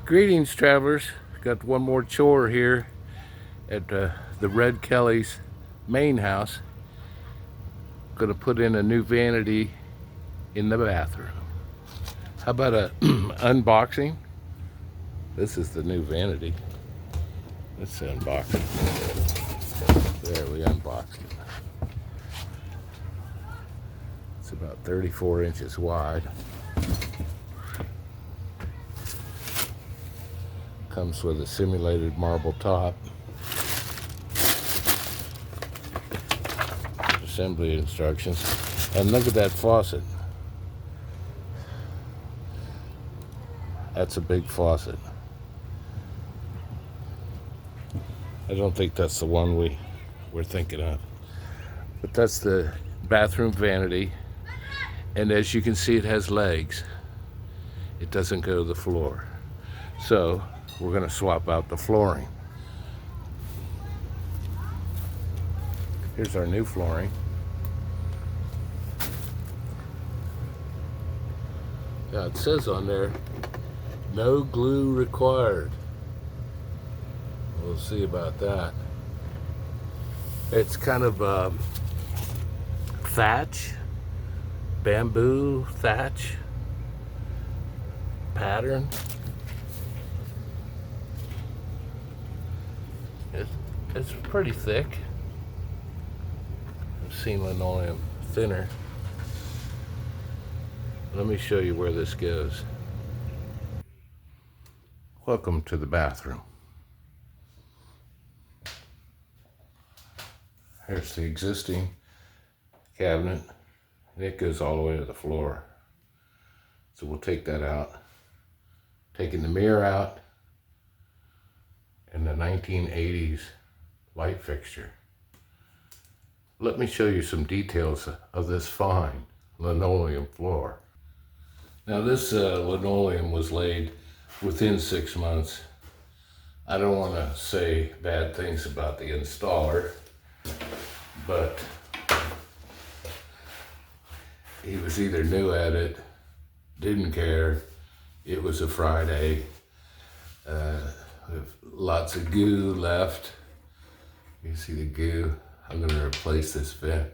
Greetings, travelers. Got one more chore here at the Red Kelly's main house. Gonna put in a new vanity in the bathroom. How about a unboxing? This is the new vanity. Let's unbox it. There, we unboxed it. It's about 34 inches wide. Comes with a simulated marble top. Assembly instructions. And look at that faucet. That's a big faucet. I don't think that's the one we're thinking of. But that's the bathroom vanity. And as you can see, it has legs. It doesn't go to the floor. So we're gonna swap out the flooring. Here's our new flooring. Yeah, it says on there, no glue required. We'll see about that. It's kind of thatch, bamboo thatch pattern. It's pretty thick. I've seen linoleum thinner. Let me show you where this goes. Welcome to the bathroom. Here's the existing cabinet, and it goes all the way to the floor. So we'll take that out. Taking the mirror out, and the 1980s light fixture. Let me show you some details of this fine linoleum floor. Now this linoleum was laid within 6 months. I don't want to say bad things about the installer, but he was either new at it, didn't care, it was a Friday, lots of goo left. You see the goo. I'm going to replace this vent.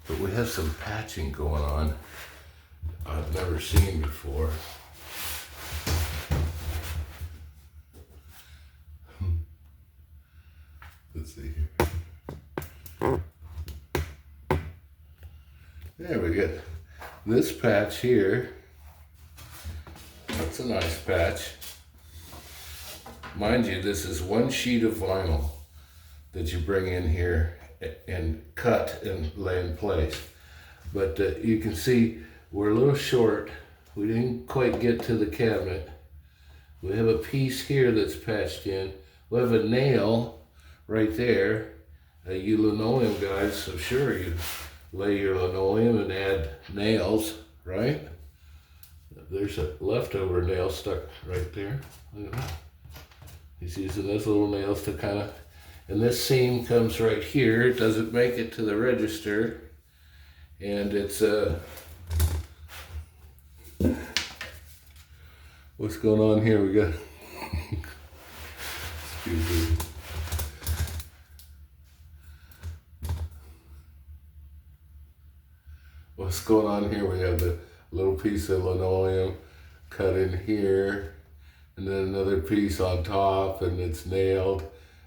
But we have some patching going on I've never seen before. Let's see here. There we go. This patch here, that's a nice patch. Mind you, this is one sheet of vinyl that you bring in here and cut and lay in place. But you can see we're a little short. We didn't quite get to the cabinet. We have a piece here that's patched in. We have a nail right there. You linoleum guys, so sure, you lay your linoleum and add nails, right? There's a leftover nail stuck right there. Look at that. He's using those little nails to kind of, and this seam comes right here. It doesn't make it to the register. And it's, what's going on here? We got, excuse me. What's going on here? We have the little piece of linoleum cut in here, and then another piece on top, and it's nailed.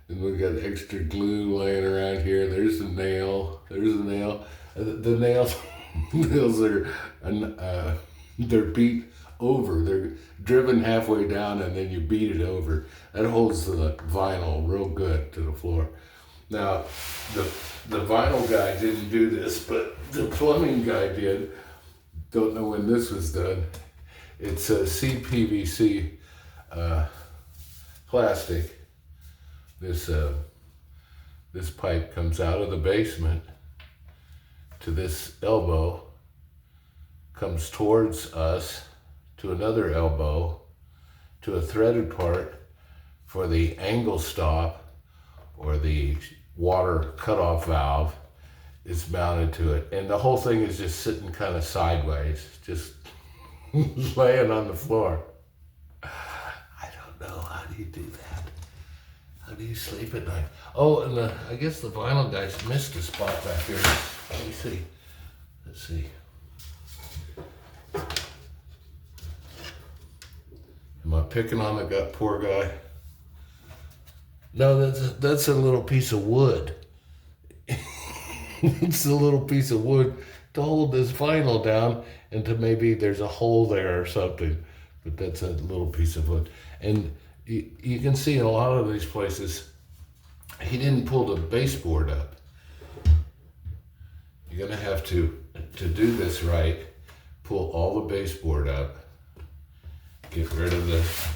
And we've got extra glue laying around here. There's the nail. There's the nail. The nails, nails are, they're beat over. They're driven halfway down, and then you beat it over. That holds the vinyl real good to the floor. Now, the vinyl guy didn't do this, but the plumbing guy did. Don't know when this was done. It's a CPVC plastic. This pipe comes out of the basement to this elbow, comes towards us to another elbow, to a threaded part for the angle stop or the water cutoff valve is mounted to it. And the whole thing is just sitting kind of sideways, just laying on the floor. do you do that? How do you sleep at night? Oh, and I guess the vinyl guys missed a spot back here. Let me see. Let's see. Am I picking on the poor guy? No, that's a little piece of wood. It's a little piece of wood to hold this vinyl down, and to maybe there's a hole there or something. But that's a little piece of wood. And you can see in a lot of these places, he didn't pull the baseboard up. You're gonna have to do this right, pull all the baseboard up, get rid of this.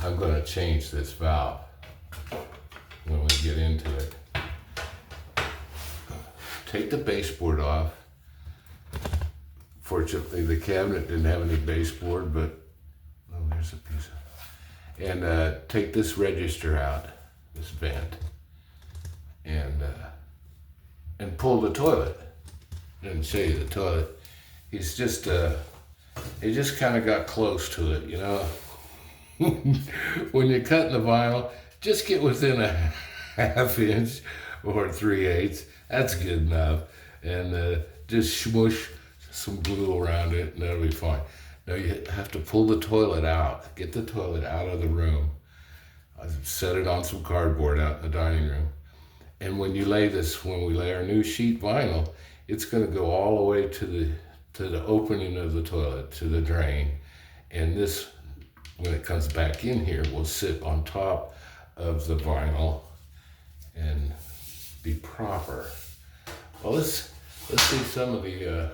I'm gonna change this valve when we get into it. Take the baseboard off. Fortunately, the cabinet didn't have any baseboard, but oh, there's a piece of. And take this register out, this vent, and pull the toilet. Didn't show you the toilet. He's just he just kind of got close to it, you know. When you're cutting the vinyl, just get within a ½ inch or 3/8. That's good enough. And just smush some glue around it, and that'll be fine. Now you have to pull the toilet out. Get the toilet out of the room. I set it on some cardboard out in the dining room. And when we lay our new sheet vinyl, it's going to go all the way to the opening of the toilet, to the drain. And this, when it comes back in here, will sit on top of the vinyl and be proper. Well, let's see some of the.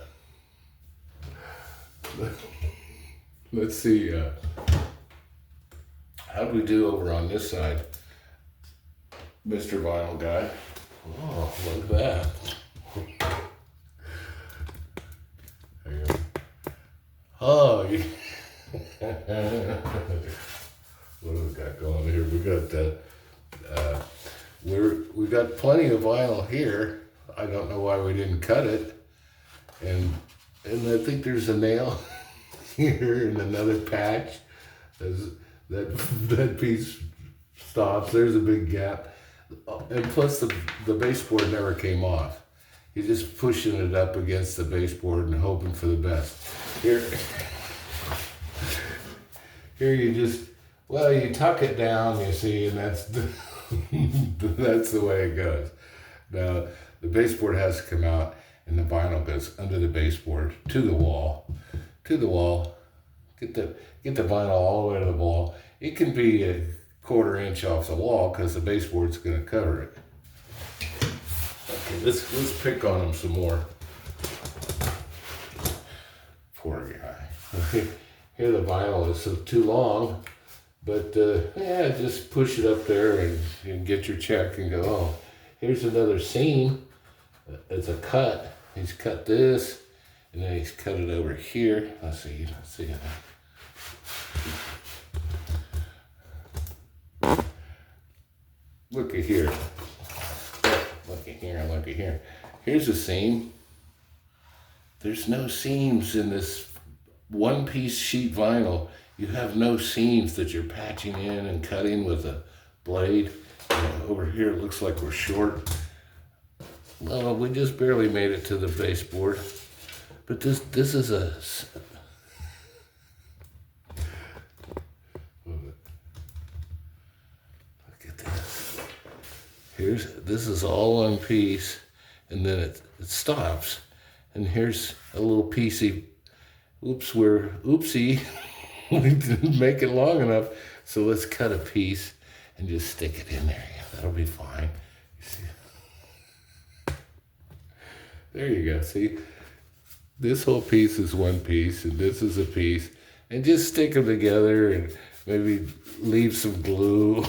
Let's see. How do we do over on this side, Mr. Vinyl Guy? Oh, look at that. There you go. Oh, what do we got going here? We got plenty of vinyl here. I don't know why we didn't cut it, and I think there's a nail here and another patch. That piece stops. There's a big gap, and plus the baseboard never came off. You're just pushing it up against the baseboard and hoping for the best. Here you just, well, you tuck it down, you see, and that's the way it goes. Now, the baseboard has to come out, and the vinyl goes under the baseboard to the wall. Get the vinyl all the way to the wall. It can be a 1/4 inch off the wall because the baseboard's going to cover it. Okay, let's pick on him some more. Poor guy. Okay, here the vinyl is too long, but yeah, just push it up there and get your check and go, oh, here's another seam. It's a cut. He's cut this, and then he's cut it over here. Let's see. Look at here. Look at here. Here's a seam. There's no seams in this one-piece sheet vinyl. You have no seams that you're patching in and cutting with a blade. Over here it looks like we're short. Well, we just barely made it to the baseboard. But this is a... Look at this. This is all one piece, and then it stops. And here's a little piecey. Oopsie. We didn't make it long enough. So let's cut a piece and just stick it in there. Yeah, that'll be fine. You see? There you go. See, this whole piece is one piece, and this is a piece, and just stick them together, and maybe leave some glue.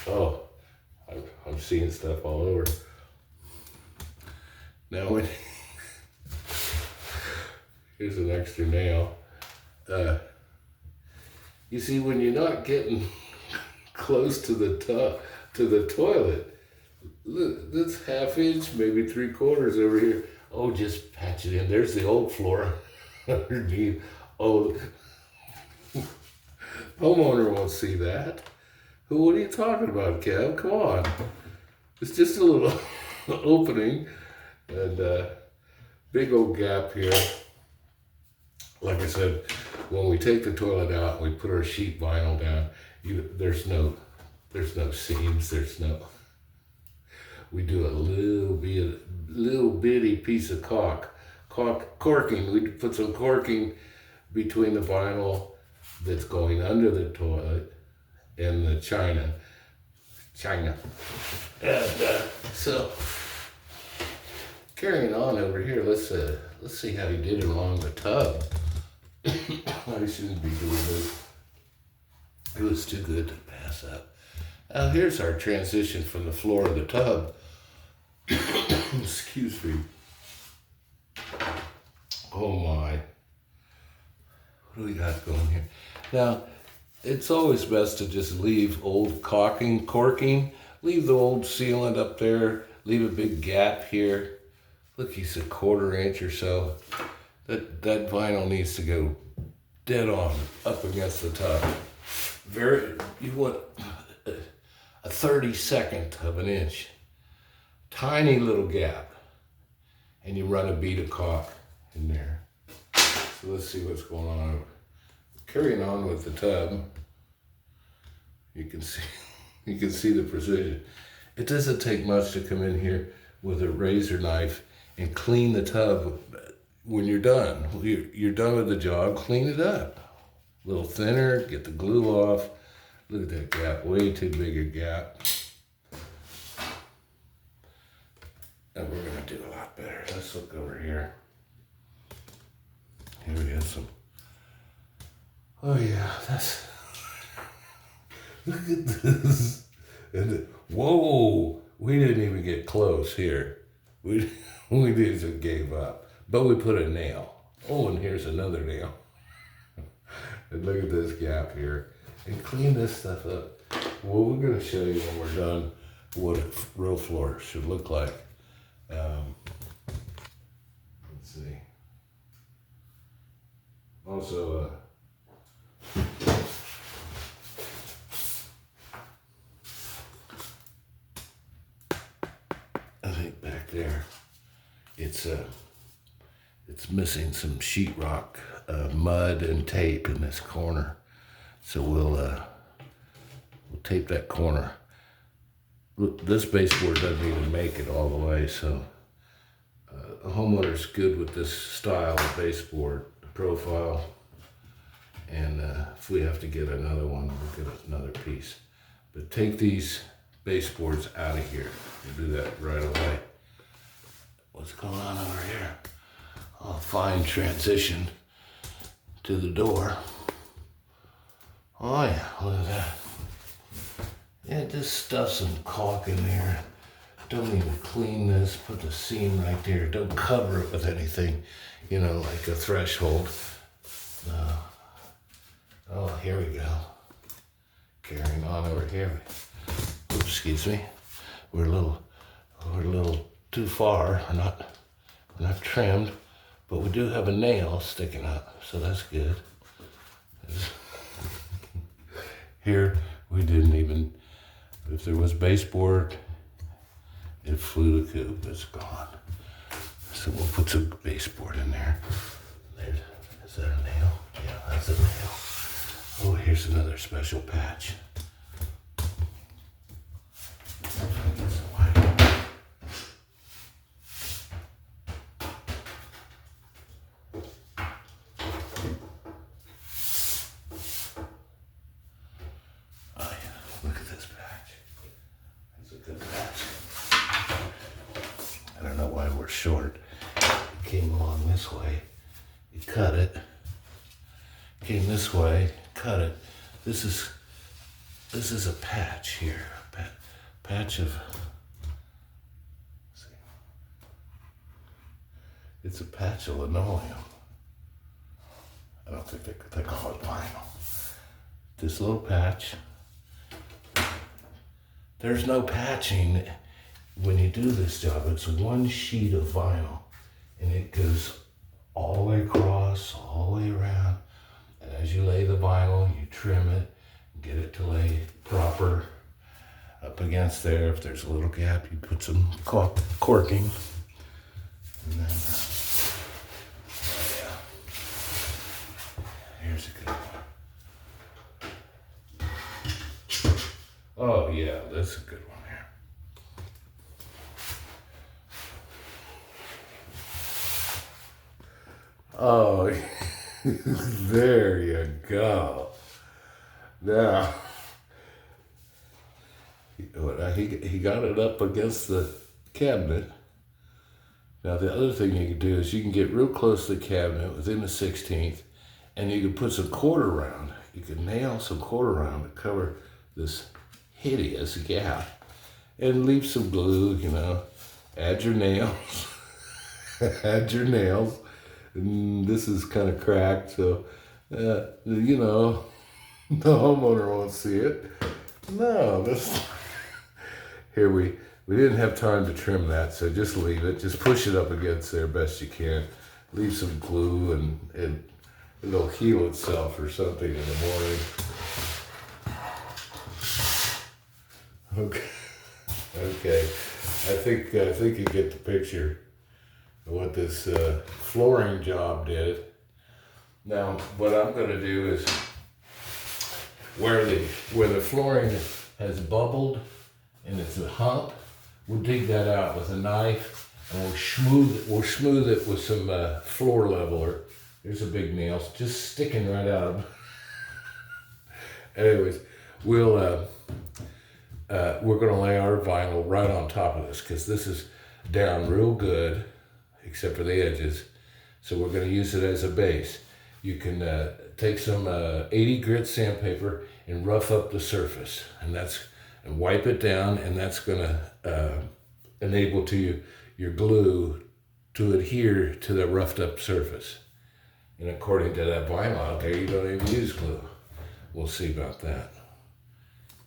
Oh, I'm seeing stuff all over. Now, here's an extra nail. You see, when you're not getting close to the toilet, that's 1/2 inch, maybe 3/4 over here. Oh, just patch it in. There's the old floor underneath. Oh, Homeowner won't see that. What are you talking about, Kev? Come on. It's just a little opening and big old gap here. Like I said, when we take the toilet out, we put our sheet vinyl down. There's no seams. We do a little bitty piece of corking. We put some corking between the vinyl that's going under the toilet and the china. And so carrying on over here, let's see how he did it along the tub. I shouldn't be doing this. It was too good to pass up. Now here's our transition from the floor of the tub. Excuse me. Oh my. What do we got going here? Now, it's always best to just leave old corking, leave the old sealant up there, leave a big gap here. Look, he's a 1/4 inch or so. That vinyl needs to go dead on up against the tub. You want a 32nd of an inch. Tiny little gap. And you run a bead of caulk in there. So let's see what's going on. Carrying on with the tub. You can see the precision. It doesn't take much to come in here with a razor knife and clean the tub. When you're done, you're done with the job, clean it up. A little thinner, get the glue off. Look at that gap, way too big a gap. And we're gonna do a lot better. Let's look over here. Here we have some. Oh yeah, look at this. Whoa, we didn't even get close here. We just gave up. But we put a nail. Oh, and here's another nail. And look at this gap here. And clean this stuff up. Well, we're gonna show you when we're done what a real floor should look like. Let's see. Also, I think back there, it's missing some sheetrock, mud and tape in this corner. So we'll tape that corner. Look, this baseboard doesn't even make it all the way, so a homeowner's good with this style of baseboard profile. And if we have to get another one, we'll get another piece. But take these baseboards out of here. We'll do that right away. What's going on over here? Oh, fine transition to the door. Oh yeah, look at that. Yeah, just stuff some caulk in there. Don't even clean this, put the seam right there. Don't cover it with anything, like a threshold. Oh, here we go. Carrying on over here. Oops, excuse me. We're a little too far. We're not trimmed, but we do have a nail sticking up, so that's good. Here, we didn't even, if there was baseboard, it flew the coop, it's gone. So we'll put some baseboard in there. Is that a nail? Yeah, that's a nail. Oh, here's another special patch. Short. It came along this way, you cut it, came this way, cut it. This is a patch here, patch of, see, it's a patch of linoleum. I don't think they call it vinyl. This little patch. There's no patching. When you do this job, it's one sheet of vinyl, and it goes all the way across, all the way around. And as you lay the vinyl, you trim it, get it to lay proper up against there. If there's a little gap, you put some corking. And then, yeah, here's a good one. Oh yeah, that's a good one here. Oh, there you go. Now, he got it up against the cabinet. Now the other thing you can do is you can get real close to the cabinet within the 16th, and you can put some quarter round. You can nail some quarter round to cover this hideous gap, and leave some glue. You know, add your nails. Add your nails. And this is kind of cracked, so you know, the homeowner won't see it. No, this. Here we didn't have time to trim that, so just leave it. Just push it up against there best you can. Leave some glue, and it'll heal itself or something in the morning. Okay. I think you get the picture of what this flooring job did. Now, what I'm going to do is where the flooring has bubbled and it's a hump, we'll dig that out with a knife, and we'll smooth it with some floor leveler. There's a big nail, just sticking right out of. Anyways, we're going to lay our vinyl right on top of this, because this is down real good, except for the edges. So we're going to use it as a base. You can take some 80 grit sandpaper and rough up the surface, and wipe it down, and that's going to enable your glue to adhere to the roughed up surface. And according to that vinyl out there, you don't even use glue. We'll see about that.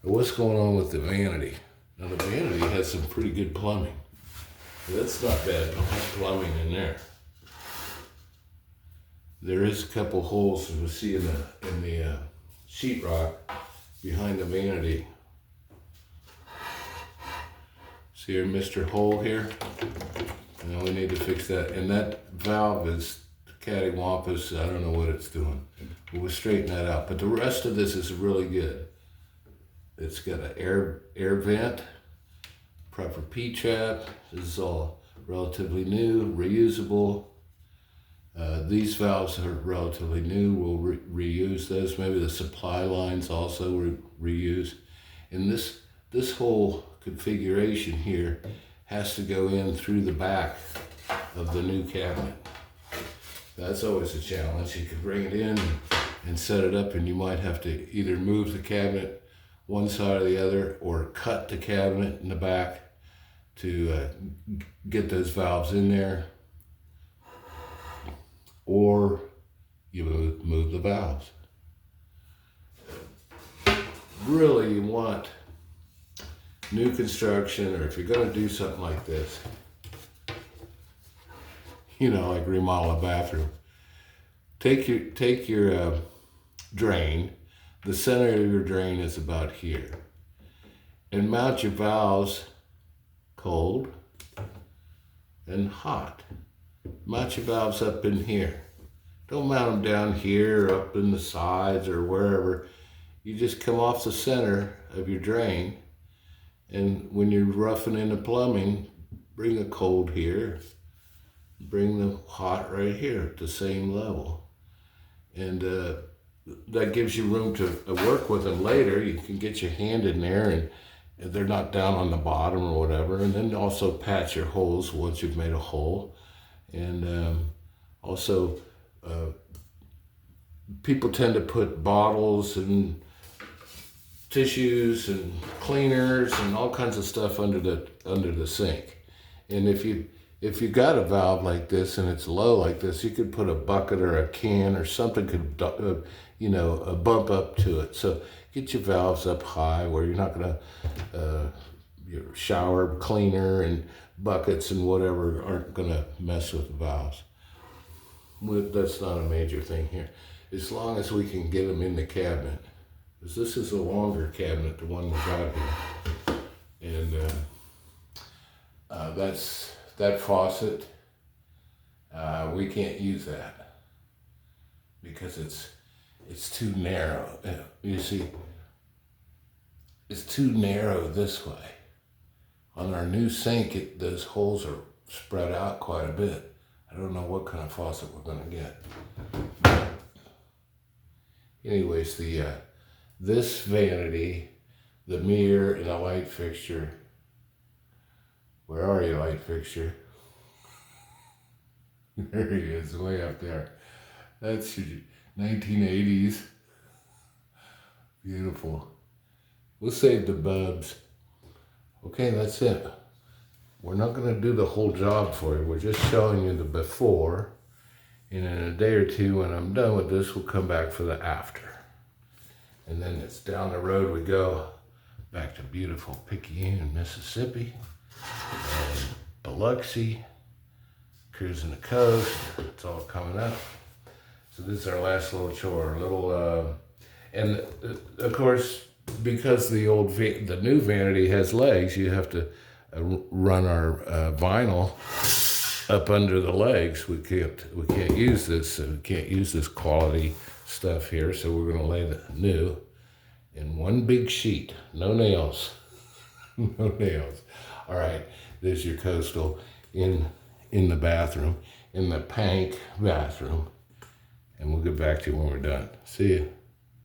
But what's going on with the vanity? Now the vanity has some pretty good plumbing. That's not bad plumbing in there. There is a couple holes we see in the sheetrock behind the vanity. See your Mr. Hole here? Now we need to fix that. And that valve is cattywampus. I don't know what it's doing. We'll straighten that out. But the rest of this is really good. It's got an air vent, proper P-trap. This is all relatively new, reusable. These valves are relatively new. We'll reuse those. Maybe the supply lines also reuse. And this whole configuration here has to go in through the back of the new cabinet. That's always a challenge. You can bring it in and set it up, and you might have to either move the cabinet one side or the other, or cut the cabinet in the back to get those valves in there, or you move the valves. Really, you want new construction, or if you're going to do something like this, you know, like remodel a bathroom, take your drain. The center of your drain is about here, and mount your valves cold and hot. Mount your valves up in here. Don't mount them down here or up in the sides or wherever. You just come off the center of your drain, and when you're roughing in the plumbing, bring the cold here, bring the hot right here at the same level. And that gives you room to work with them later. You can get your hand in there, and they're not down on the bottom or whatever. And then also patch your holes once you've made a hole. And also, people tend to put bottles and tissues and cleaners and all kinds of stuff under the sink. And if you got a valve like this and it's low like this, you could put a bucket or a can or something could bump up to it. So get your valves up high where you're not gonna your shower cleaner and buckets and whatever aren't gonna mess with the valves. That's not a major thing here. As long as we can get them in the cabinet, Because this is a longer cabinet, the one we got here. And that's that faucet. We can't use that because it's too narrow. You see, it's too narrow this way. On our new sink, those holes are spread out quite a bit. I don't know what kind of faucet we're gonna get. Anyways, this vanity, the mirror, and the light fixture. Where are you, light fixture? There he is, way up there. That's your 1980s. Beautiful. We'll save the bulbs. Okay, that's it. We're not going to do the whole job for you. We're just showing you the before. And in a day or two, when I'm done with this, we'll come back for the after. And then it's down the road we go, back to beautiful Picayune, Mississippi, and Biloxi, cruising the coast. It's all coming up. So this is our last little chore, and of course, because the new vanity has legs, you have to run our vinyl up under the legs. We can't use this. We can't use this quality stuff here. So we're going to lay the new in one big sheet. No nails. No nails. All right. There's your coastal in the bathroom, in the Pank bathroom. And we'll get back to you when we're done. See you.